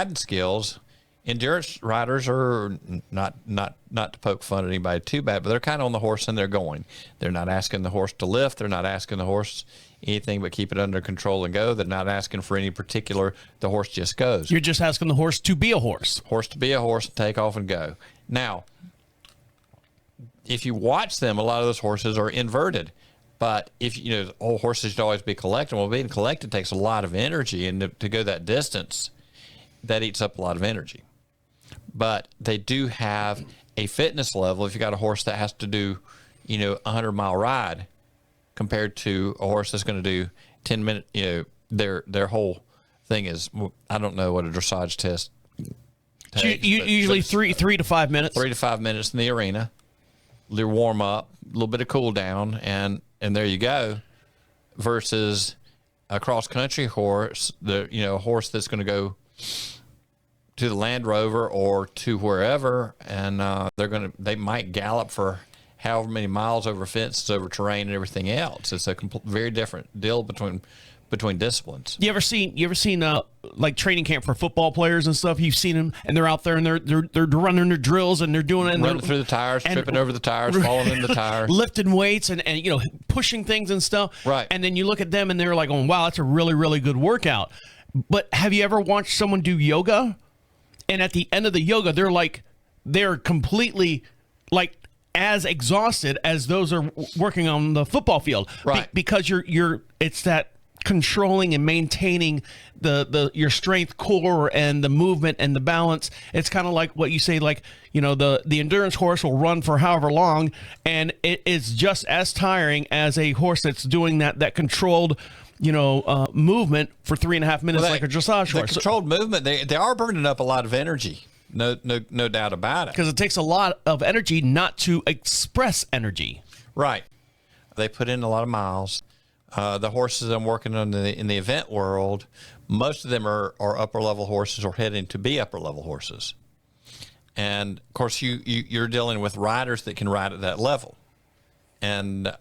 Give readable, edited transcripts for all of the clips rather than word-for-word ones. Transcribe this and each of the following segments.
riding skills, endurance riders are not to poke fun at anybody too bad, but they're kind of on the horse and they're going. They're not asking the horse to lift. They're not asking the horse anything but keep it under control and go. They're not asking for any particular, the horse just goes. You're just asking the horse to be a horse. Horse to be a horse and take off and go. Now, if you watch them, a lot of those horses are inverted. But if horses should always be collected. Well, being collected takes a lot of energy, and to go that distance, that eats up a lot of energy. But they do have a fitness level. If you got a horse that has to do, a 100-mile ride, compared to a horse that's going to do 10 minutes, their whole thing is, I don't know what a dressage test takes. Usually 3 to 5 minutes. 3 to 5 minutes in the arena. Their warm up, a little bit of cool down, and there you go. Versus a cross country horse, a horse that's going to go to the Land Rover or to wherever, and they might gallop for however many miles over fences, over terrain, and everything else. It's a very different deal between disciplines. You ever seen like training camp for football players and stuff? You've seen them, and they're out there and they're running their drills and they're doing it, and running through the tires, tripping over the tires, falling in the tires, lifting weights and pushing things and stuff. Right. And then you look at them and they're like, "Oh, wow, that's a really, really good workout." But have you ever watched someone do yoga? And at the end of the yoga, they're completely like as exhausted as those are working on the football field, right? Because it's that controlling and maintaining your strength core and the movement and the balance. It's kind of like what you say, like, the endurance horse will run for however long, and it is just as tiring as a horse that's doing that controlled movement for 3.5 minutes, like a dressage horse. The controlled movement, they are burning up a lot of energy. No doubt about it. Because it takes a lot of energy not to express energy. Right. They put in a lot of miles. The horses I'm working on in the event world, most of them are upper level horses or heading to be upper level horses. And of course, you're dealing with riders that can ride at that level. And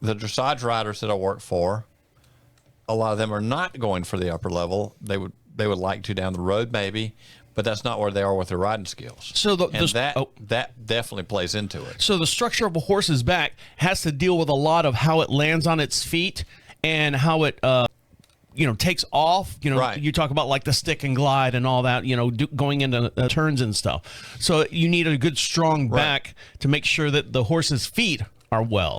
the dressage riders that I work for, a lot of them are not going for the upper level. They would like to down the road maybe, but that's not where they are with their riding skills. So that definitely plays into it. So the structure of a horse's back has to deal with a lot of how it lands on its feet and how it takes off. Right. You talk about like the stick and glide and all that, going into turns and stuff. So you need a good strong back to make sure that the horse's feet are well.